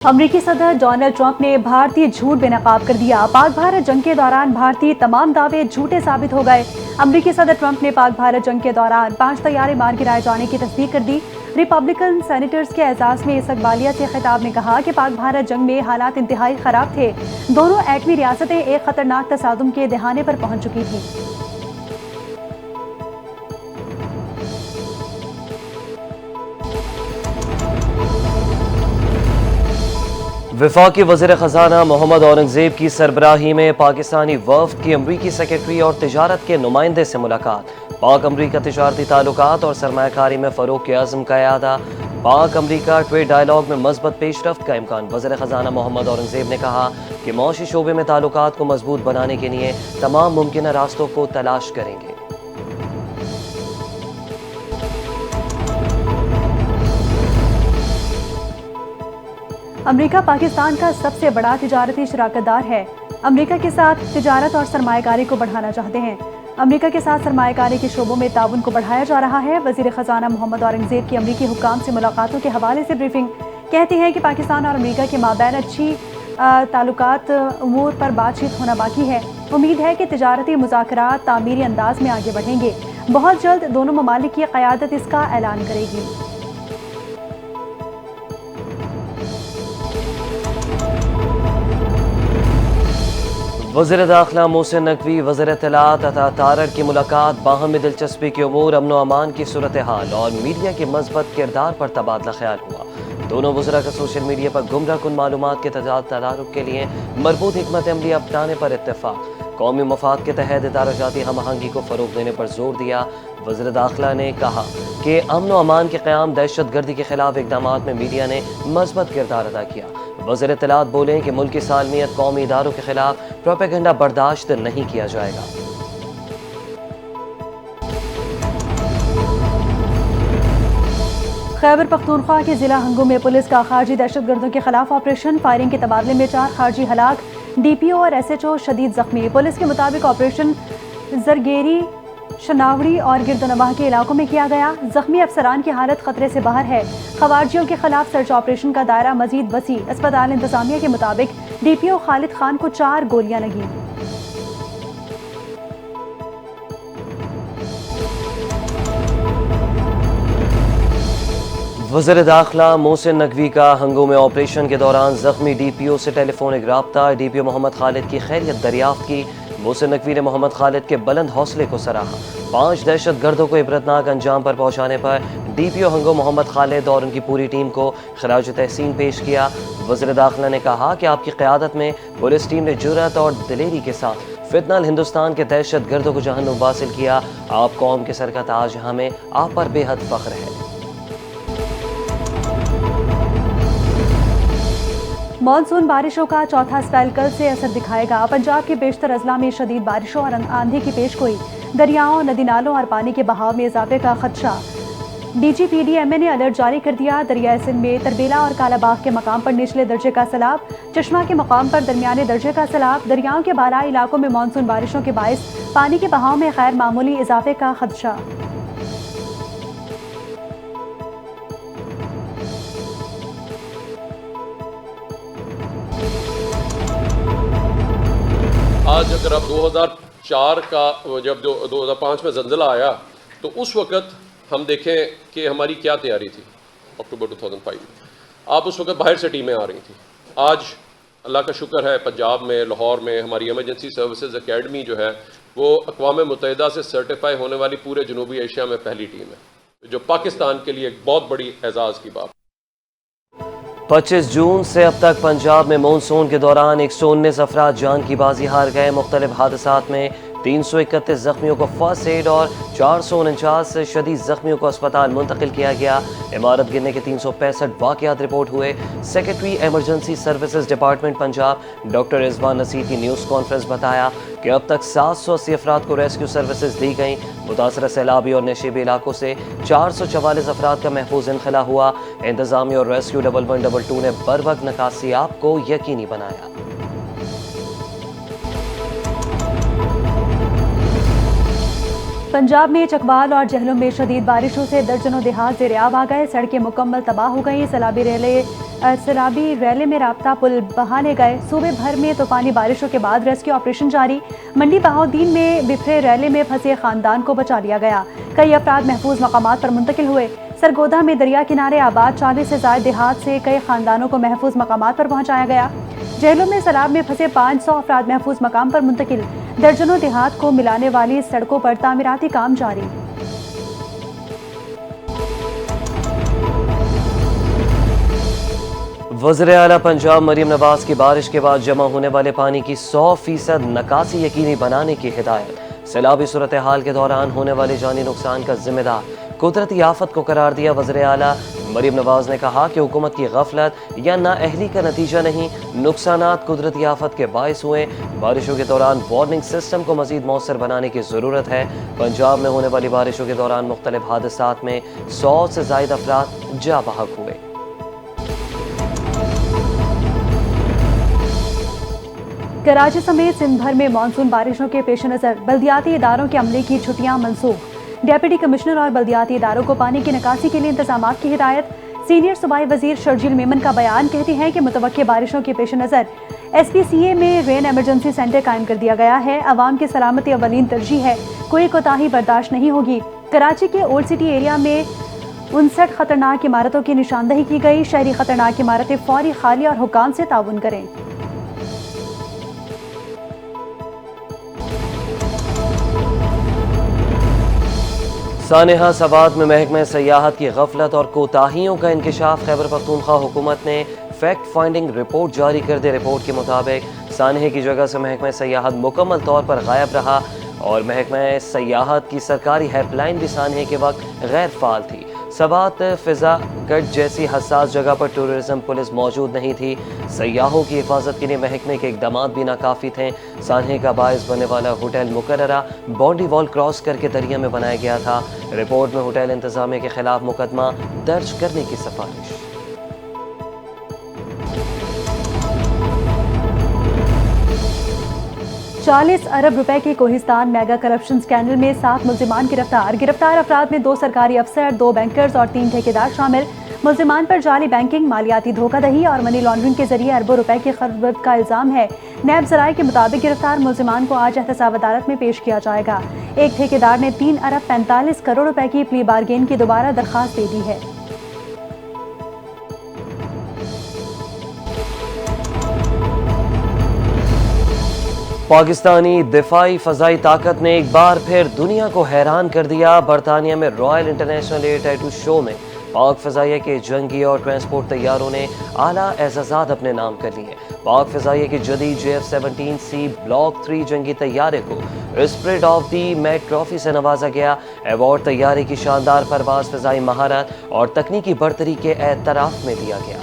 अमरीकी सदर Donald Trump ने भारतीय झूठ बेनकाब कर दिया। पाक भारत जंग के दौरान भारतीय तमाम दावे झूठे साबित हो गए। अमरीकी सदर ट्रंप ने पाक भारत जंग के दौरान 5 तैयारे मार गिराए जाने की तस्दीक कर दी। रिपब्लिकन सेनेटर्स के एजाज में इस्तकबालिया से खिताब में कहा कि पाक भारत जंग में हालात इंतहाई खराब थे। दोनों एटमी रियासतें एक खतरनाक तसादुम के दहाने पर पहुंच चुकी थी। वफाकी वज़ीर ख़ज़ाना मोहम्मद औरंगज़ेब की सरबराही में पाकिस्तानी वफ़द की अमरीकी सेक्रेटरी और तिजारत के नुमाइंदे से मुलाकात। पाक अमरीका तिजारती ताल्लुकात और सरमायाकारी में फ़रोग़ के अज़्म का इरादा। पाक अमरीका ट्रेड डायलॉग में मज़बूत पेशरफ्त का इम्कान। वज़ीर ख़ज़ाना मोहम्मद औरंगज़ेब ने कहा कि मौशी शोबे में ताल्लुकात को मजबूत बनाने के लिए तमाम मुमकिन रास्तों को तलाश करेंगे। अमेरिका पाकिस्तान का सबसे बड़ा तिजारती शराकतदार है। अमेरिका के साथ तिजारत और सरमायाकारी को बढ़ाना चाहते हैं। अमेरिका के साथ सरमायाकारी के शोबों में ताउन को बढ़ाया जा रहा है। वज़ीर ख़ज़ाना मोहम्मद औरंगज़ेब की अमरीकी हुक्काम से मुलाकातों के हवाले से ब्रीफिंग कहती है कि पाकिस्तान और अमेरिका के माबैन अच्छी ताल्लुकात उमूर पर बातचीत होना बाकी है। उम्मीद है कि तिजारती मुज़ाकरात तामीरी अंदाज में आगे बढ़ेंगे। बहुत जल्द दोनों ममालिक की क़यादत इसका ऐलान करेगी। वज़ीर दाखिला मोहसिन नकवी वज़ीर इत्तलाआत अता तारड़ की मुलाकात। बाहमी दिलचस्पी के उमूर, अमन व अमान की सूरत हाल और मीडिया के मज़बूत किरदार पर तबादला ख्याल हुआ। दोनों वज़रा का सोशल मीडिया पर गुमराह कुन मालूमात के तदारुक के लिए मरबूत हिकमत अमली अपनाने पर इत्तेफाक। कौमी मफाद के तहत इदाराजाती हम आहंगी को फ़रोग़ देने पर जोर दिया। वज़ीर दाखिला ने कहा कि अमन व अमान के क़याम, दहशत गर्दी के खिलाफ इक़दामात में मीडिया ने मज़बूत किरदार अदा किया। वज़ीर इत्तलाआत बोले कि मुल्क की सालमियत कौमी इदारों के खिलाफ प्रोपेगेंडा बर्दाश्त नहीं किया जाएगा। खैबर पख्तूनख्वा के जिला हंगू में पुलिस का खारजी दहशत गर्दों के खिलाफ ऑपरेशन। फायरिंग के तबादले में 4 खारजी हलाक, DPO और SHO शदीद जख्मी। पुलिस के मुताबिक ऑपरेशन जरगेरी, शनावड़ी और गिरदोनवाह के इलाकों में किया गया। जख्मी अफसरान की हालत खतरे से बाहर है। खवारजियों के खिलाफ सर्च ऑपरेशन का दायरा मजीद वसी। अस्पताल इंतजामिया के मुताबिक DPO खालिद खान को 4 गोलियां लगी। वज़ीर दाखिला मोहसिन नकवी का हंगू में ऑपरेशन के दौरान जख्मी DPO से टेलीफोनिक राब्ता। DPO मोहम्मद खालिद की खैरियत दरियाफ्त की। मोहसिन नकवी ने मोहम्मद खालिद के बुलंद हौसले को सराहा। 5 दहशत गर्दों को इबरतनाक अंजाम पर पहुंचाने पर DPO हंगू मोहम्मद खालिद और उनकी पूरी टीम को खराज तहसीन पेश किया। वज़ीर दाखिला ने कहा कि आपकी क़यादत में पुलिस टीम ने जुर्रत और दिलेरी के साथ फितनल हिंदुस्तान के दहशत गर्दों को जहन्नुम हासिल किया। आप कौम के सर का ताज, हमें आप पर बेहद फ़ख्र है। मॉनसून बारिशों का चौथा स्पेल कल से असर दिखाएगा। पंजाब के बेशतर अजला में शदीद बारिशों और आंधी की पेशगोई। दरियाओं, नदी नालों और पानी के बहाव में इजाफे का खदशा। DGPDMA ने अलर्ट जारी कर दिया। दरियाए सिंध में तरबेला और कालाबाग के मकाम पर निचले दर्जे का सैलाब, चश्मा के मकाम पर दरमियाने दर्जे का सैलाब। दरियाओं के बालाई इलाकों में मॉनसून बारिशों के बायस पानी के बहाव में गैर मामूली इजाफे का खदशा। आज अगर अब 2004 का जब 2005 में ज़ल्ज़ला आया तो उस वक़्त हम देखें कि हमारी क्या तैयारी थी। अक्टूबर 2005 आप उस वक़्त बाहर से टीमें आ रही थी। आज अल्लाह का शुक्र है, पंजाब में, लाहौर में हमारी एमरजेंसी सर्विसेज एकेडमी जो है वो अक़वाम मुत्तहिदा से सर्टिफाई होने वाली पूरे जनूबी एशिया में पहली टीम है, जो पाकिस्तान के लिए एक बहुत बड़ी एजाज़ की बात। 25 जून से अब तक पंजाब में मानसून के दौरान 119 अफराद जान की बाजी हार गए। मुख्तलिफ हादसात में 331 जख्मियों को फर्स्ट एड और 449 शदीद जख्मियों को अस्पताल मुंतकिल किया गया। इमारत गिरने के 365 वाक़यात रिपोर्ट हुए। Secretary emergency services department Punjab doctor Rizwan Naseer की न्यूज़ कॉन्फ्रेंस बताया कि अब तक 780 अफराद को रेस्क्यू सर्विसेज दी गई। मुतासरा सैलाबी और नशीबी इलाकों से 444 अफराद का महफूज इनखला हुआ। इंतजामी और रेस्क्यू 1112 ने बर वक्त निकासियाब को यकीनी बनाया। पंजाब में चकवाल और जहलम में शदीद बारिशों से दर्जनों देहात ज़ेर-ए-आब आ गए। सड़कें मुकम्मल तबाह हो गई। सैलाबी रेलें سرابی ریلے میں رابطہ پل بہانے گئے. صوبے بھر میں طوفانی بارشوں کے بعد ریسکیو آپریشن جاری. منڈی بہاؤدین میں بکھرے ریلے میں پھنسے خاندان کو بچا لیا گیا. کئی افراد محفوظ مقامات پر منتقل ہوئے. سرگودا میں دریا کنارے آباد 40 سے زائد دیہات سے کئی خاندانوں کو محفوظ مقامات پر پہنچایا گیا. جہلم میں سیلاب میں پھنسے 500 افراد محفوظ مقام پر منتقل. درجنوں دیہات کو ملانے والی سڑکوں پر تعمیراتی کام جاری. وزیر اعلیٰ پنجاب مریم نواز کی بارش کے بعد جمع ہونے والے پانی کی 100% نکاسی یقینی بنانے کی ہدایت. سیلابی صورتحال کے دوران ہونے والے جانی نقصان کا ذمہ دار قدرتی آفت کو قرار دیا. وزیر اعلیٰ مریم نواز نے کہا کہ حکومت کی غفلت یا نااہلی کا نتیجہ نہیں، نقصانات قدرتی آفت کے باعث ہوئے. بارشوں کے دوران وارننگ سسٹم کو مزید مؤثر بنانے کی ضرورت ہے. پنجاب میں ہونے والی بارشوں کے دوران مختلف حادثات میں 100 سے زائد افراد جاں بحق ہوئے. کراچی سمیت سندھ بھر میں مانسون بارشوں کے پیش نظر بلدیاتی اداروں کے عملے کی چھٹیاں منسوخ. ڈیپٹی کمشنر اور بلدیاتی اداروں کو پانی کی نکاسی کے لیے انتظامات کی ہدایت. سینئر صوبائی وزیر شرجیل میمن کا بیان کہتی ہے کہ متوقع بارشوں کے پیش نظر ایس پی سی اے میں رین ایمرجنسی سینٹر قائم کر دیا گیا ہے. عوام کی سلامتی اولین ترجیح ہے، کوئی کوتاہی برداشت نہیں ہوگی. کراچی کے اولڈ سٹی ایریا میں 59 خطرناک عمارتوں کی نشاندہی کی گئی. شہری خطرناک عمارتیں فوری خالی اور حکام سے تعاون کریں. سانحہ سوات میں محکمہ سیاحت کی غفلت اور کوتاہیوں کا انکشاف. خیبر پختونخوا حکومت نے فیکٹ فائنڈنگ رپورٹ جاری کر دی. رپورٹ کے مطابق سانحے کی جگہ سے محکمہ سیاحت مکمل طور پر غائب رہا اور محکمہ سیاحت کی سرکاری ہیلپ لائن بھی سانحے کے وقت غیر فعال تھی. سوات فضا گڑھ جیسی حساس جگہ پر ٹورزم پولیس موجود نہیں تھی. سیاحوں کی حفاظت کے لیے محکمے کے اقدامات بھی ناکافی تھے. سانحے کا باعث بننے والا ہوٹل مقررہ باؤنڈری وال کراس کر کے دریا میں بنایا گیا تھا. رپورٹ میں ہوٹل انتظامیہ کے خلاف مقدمہ درج کرنے کی سفارش. چالیس ارب روپے کے کوہستان میگا کرپشن اسکینڈل میں 7 ملزمان گرفتار. گرفتار افراد میں 2 سرکاری افسر، 2 بینکرز اور 3 ٹھیکیدار شامل. ملزمان پر جعلی بینکنگ، مالیاتی دھوکہ دہی اور منی لانڈرنگ کے ذریعے اربوں روپے کی خربت کا الزام ہے. نیب ذرائع کے مطابق گرفتار ملزمان کو آج احتساب عدالت میں پیش کیا جائے گا. ایک ٹھیکیدار نے 3 ارب 45 کروڑ روپے کی پلی بارگین کی دوبارہ درخواست دے دی ہے. پاکستانی دفاعی فضائی طاقت نے ایک بار پھر دنیا کو حیران کر دیا. برطانیہ میں رائل انٹرنیشنل ایئر ٹیٹو شو میں پاک فضائیہ کے جنگی اور ٹرانسپورٹ طیاروں نے اعلیٰ اعزازات اپنے نام کر لیے. پاک فضائیہ کے جدید JF-17C بلاک 3 جنگی طیارے کو spirit of the meet trophy سے نوازا گیا. ایوارڈ طیارے کی شاندار پرواز، فضائی مہارت اور تکنیکی برتری کے اعتراف میں دیا گیا.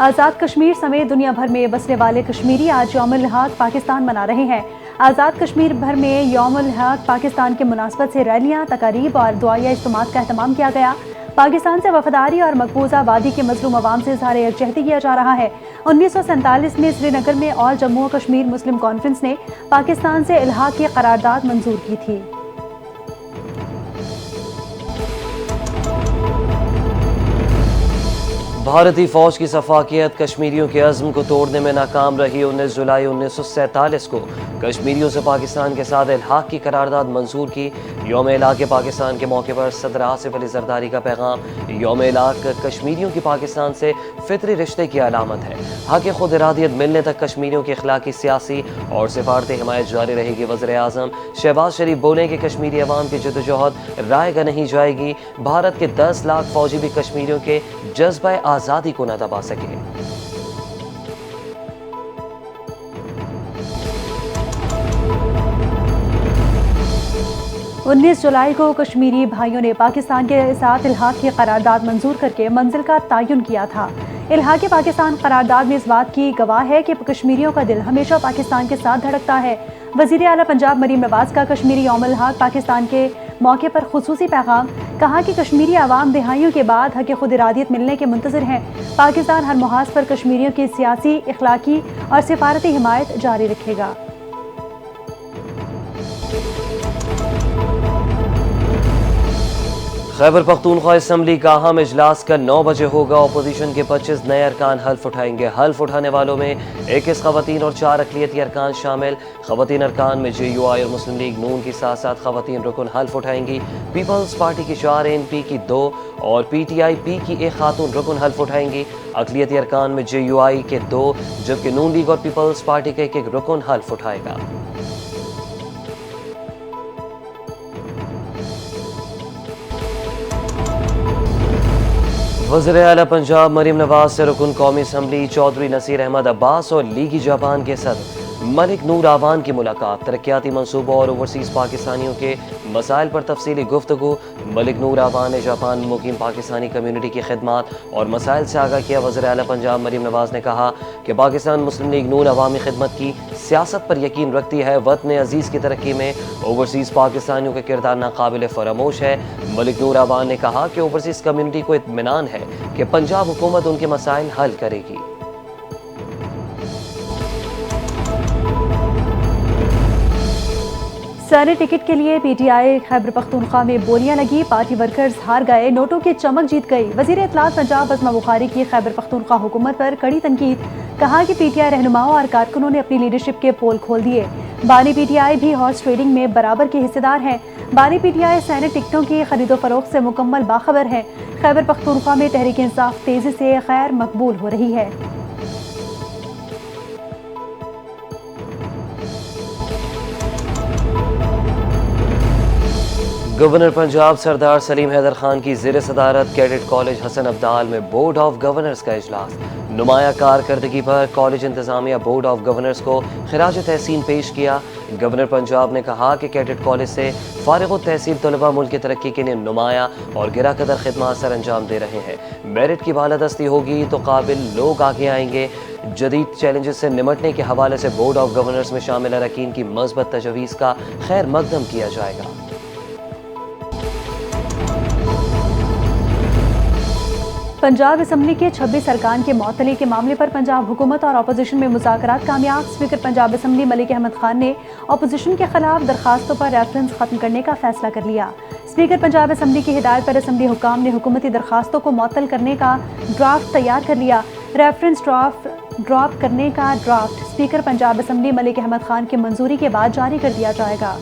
آزاد کشمیر سمیت دنیا بھر میں بسنے والے کشمیری آج یوم الحاق پاکستان منا رہے ہیں. آزاد کشمیر بھر میں یوم الحاق پاکستان کے مناسبت سے ریلیاں، تقاریب اور دعائیہ اجتماعات کا اہتمام کیا گیا. پاکستان سے وفاداری اور مقبوضہ وادی کے مظلوم عوام سے اظہار یکجہتی کیا جا رہا ہے. 1947 میں سری نگر میں آل جموں و کشمیر مسلم کانفرنس نے پاکستان سے الحاق کی قرارداد منظور کی تھی. بھارتی فوج کی سفاکیت کشمیریوں کے عزم کو توڑنے میں ناکام رہی. 19 جولائی 1947 کو کشمیریوں سے پاکستان کے ساتھ الحاق کی قرارداد منظور کی. یوم الحاق پاکستان کے موقع پر صدر آصف علی زرداری کا پیغام. یوم الحاق کشمیریوں کی پاکستان سے فطری رشتے کی علامت ہے. حق خود ارادیت ملنے تک کشمیریوں کی اخلاقی، سیاسی اور سفارتی حمایت جاری رہے گی. وزیر اعظم شہباز شریف بولے کہ کشمیری عوام کی جدوجہد رائے گاہ نہیں جائے گی. بھارت کے 10 لاکھ فوجی بھی کشمیریوں کے جذبہ آزادی کو نہ دبا سکے. 19 جولائی کو کشمیری بھائیوں نے پاکستان کے ساتھ الحاق کی قرارداد منظور کر کے منزل کا تعین کیا تھا. الحاق پاکستان قرارداد میں اس بات کی گواہ ہے کہ کشمیریوں کا دل ہمیشہ پاکستان کے ساتھ دھڑکتا ہے. وزیر اعلیٰ پنجاب مریم نواز کا کشمیری یوم الحاق پاکستان کے موقع پر خصوصی پیغام. کہا کہ کشمیری عوام دہائیوں کے بعد حق خود ارادیت ملنے کے منتظر ہیں. پاکستان ہر محاذ پر کشمیریوں کی سیاسی، اخلاقی اور سفارتی حمایت جاری رکھے گا. खैबर पख्तूनख्वा असम्बली का अहम इजलास कल 9 बजे होगा। अपोजिशन के 25 नए अरकान हल्फ उठाएंगे। हल्फ उठाने वालों में 21 खवातीन और 4 अक़लियती अरकान शामिल। खवातीन अरकान में JUI और मुस्लिम लीग नून की साथ साथ खवातीन रुकन हल्फ उठाएंगी। पीपल्स पार्टी की 4, ANP की 2 और PTI-P की 1 खातून रुकन हल्फ उठाएंगी। अक़लियती अरकान में JUI के 2 जबकि नून लीग और पीपल्स पार्टी का 1 रुकन हल्फ उठाएगा। वज़ीर आला पंजाब मरीम नवाज से रुकन कौमी असम्बली चौधरी नसीर अहमद अब्बास और लीगी जापान के सदर मलिक नूर आवान की मुलाकात। तरक्याती मनसूबों और ओवरसीज़ पाकिस्तानियों के मसाइल पर तफसीली गुफ्तगू। मलिक नूर आवान ने जापान में मुकीम पाकिस्तानी कम्यूनिटी की खिदमत और मसाइल से आगाह किया। वज़ीर आला पंजाब मरीम नवाज ने कहा कि पाकिस्तान मुस्लिम लीग नून अवामी खिदमत की सियासत पर यकीन रखती है। वतन अजीज़ की तरक्की में ओवरसीज़ पाकिस्तानियों का किरदार नाकाबिल फरामोश है। मलिक नूर आवान ने कहा कि ओवरसीज़ कम्यूनिटी को इत्मीनान है कि पंजाब हुकूमत उनके मसाइल हल करेगी। सेनेट टिकट के लिए PTI खैबर पख्तूनख्वा में बोलियां लगी। पार्टी वर्कर्स हार गए, नोटों की चमक जीत गई। वज़ीर इत्तलात पंजाब अज़मा बुखारी की खैबर पख्तूनख्वा हुकूमत पर कड़ी तनकीद। कहा कि PTI रहनुमाओं और कारकुनों ने अपनी लीडरशिप के पोल खोल दिए। बानी PTI भी हॉर्स ट्रेडिंग में बराबर के हिस्सेदार हैं। बानी PTI सेनेट टिकटों की खरीदो फरोख्त से मुकम्मल बाखबर है। खैबर पख्तूनख्वा में तहरीक इंसाफ तेजी से गैर मकबूल हो रही है। गवर्नर पंजाब सरदार सलीम हैदर खान की ज़ेर सदारत कैडेट कॉलेज हसन अब्दाल में बोर्ड ऑफ गवर्नर्स का इजलास। नुमाया कारकर्दगी पर कॉलेज इंतज़ामिया बोर्ड ऑफ गवर्नर्स को खिराज तहसीन पेश किया। गवर्नर पंजाब ने कहा कि कैडेट कॉलेज से फारिग तहसील तलबा मुल्क की तरक्की के लिए नुमाया और गिरा कदर खिदमत सर अंजाम दे रहे हैं। मेरिट की बालादस्ती होगी तो काबिल लोग आगे आएंगे। जदीद चैलेंजेस से निमटने के हवाले से बोर्ड ऑफ गवर्नर्स में शामिल अरकान की मज़बूत तजवीज़ का खैर मकदम किया जाएगा। पंजाब असम्बली के 26 अरकान के मुअत्तली के मामले पर पंजाब हुकूमत और अपोजिशन में मुज़ाकरात कामयाब। स्पीकर पंजाब असम्बली मलिक अहमद खान ने अपोजिशन के खिलाफ दरखास्तों पर रेफरेंस खत्म करने का फैसला कर लिया। स्पीकर पंजाब असम्बली की हिदायत पर असम्बली हुक्काम ने हुकूमती दरखास्तों को मुअत्तल करने का ड्राफ्ट तैयार कर लिया। रेफरेंस ड्रॉप करने का draft speaker Punjab assembly Malik Ahmad Khan की मंजूरी के बाद जारी कर दिया जाएगा।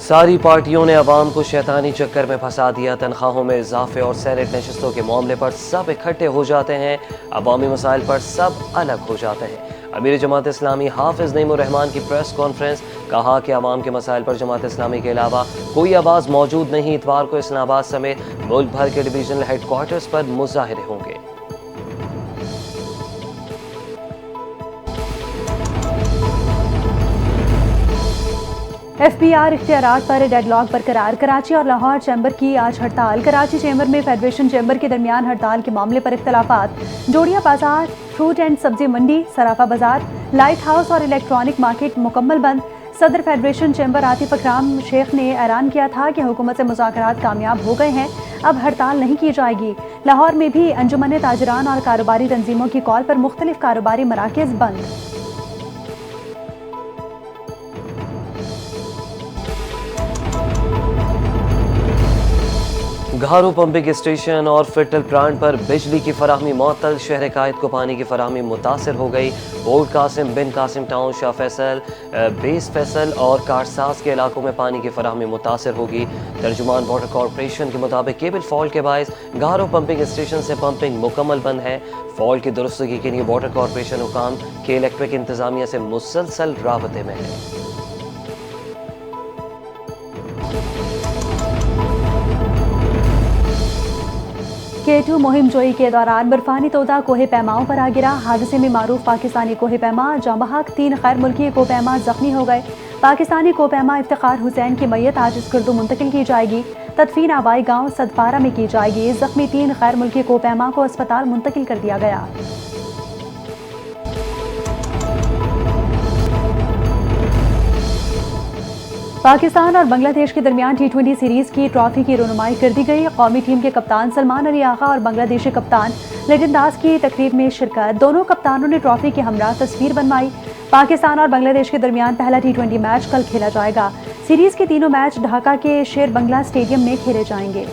सारी पार्टियों ने अवाम को शैतानी चक्कर में फंसा दिया। तनख्वाहों में इजाफे और सेनेट नशस्तों के मामले पर सब इकट्ठे हो जाते हैं, अवामी मसाइल पर सब अलग हो जाते हैं। अमीर जमात इस्लामी हाफिज नईमुर रहमान की प्रेस कॉन्फ्रेंस। कहा कि अवाम के मसाइल पर जमात इस्लामी के अलावा कोई आवाज़ मौजूद नहीं। इतवार को इस्लामाबाद समेत मुल्क भर के डिवीजनल हेडक्वार्टर्स पर मुजाहिरे होंगे। FBR इख्तियारात पर डेडलॉक बरकरार। कराची और लाहौर चैम्बर की आज हड़ताल। कराची चैम्बर में फेडरेशन चैम्बर के दरमियान हड़ताल के मामले पर इख्तलाफात। जोड़िया बाजार, फ्रूट एंड सब्जी मंडी, सराफा बाजार, लाइट हाउस और इलेक्ट्रॉनिक मार्केट मुकम्मल बंद। सदर फेडरेशन चैम्बर आतिफ अकराम शेख ने ऐलान किया था कि हुकूमत से मुज़ाकरात कामयाब हो गए हैं, अब हड़ताल नहीं की जाएगी। लाहौर में भी अंजुमन ताजरान और कारोबारी तंजीमों की कॉल पर मुख्तलिफ कारोबारी मराकज़ बंद। घारू पंपिंग स्टेशन और फिटल प्लांट पर बिजली की फराहमी मुअत्तल। शहर कायद को पानी की फराहमी मुतासर हो गई। बोर्ड कासिम, बिन कासिम टाउन, शाह फैसल, बेस फैसल और कारसाज के इलाकों में पानी की फराहमी मुतासर होगी। तर्जुमान वाटर कॉरपोरेशन के मुताबिक केबल फॉल्ट के बायस घारू पंपिंग स्टेशन से पंपिंग मुकम्मल बंद है। फॉल्ट की दुरुस्तगी के लिए वाटर कॉरपोरेशन हुकाम के इलेक्ट्रिक इंतजामिया से मुसलसल राबते में है। K2 मुहिम जोई के दौरान बर्फानी तोदा कोहे पैमाओं पर आ गिरा। हादसे में मारूफ पाकिस्तानी कोहे पैमा जांबहक 3 गैर मुल्की को पैमा जख्मी हो गए। पाकिस्तानी को पैमा इफ्तिखार हुसैन की मैयत आज स्कुर्दू मुंतकिल की जाएगी। तदफीन आबाई गांव सदपारा में की जाएगी। जख्मी 3 गैर मुल्की को पैमा को अस्पताल मुंतकिल कर दिया गया। पाकिस्तान और बांग्लादेश के दरमियान T20 सीरीज की ट्रॉफी की रनुमाई कर दी गई। कौमी टीम के कप्तान सलमान अली आगा और बांग्लादेशी कप्तान लिटन दास की तकरीब में शिरकत। दोनों कप्तानों ने ट्रॉफी के हमरा तस्वीर बनवाई। पाकिस्तान और बांग्लादेश के दरमियान पहला T20 मैच कल खेला जाएगा। सीरीज के तीनों मैच ढाका के शेर बंगला स्टेडियम में खेले जाएंगे।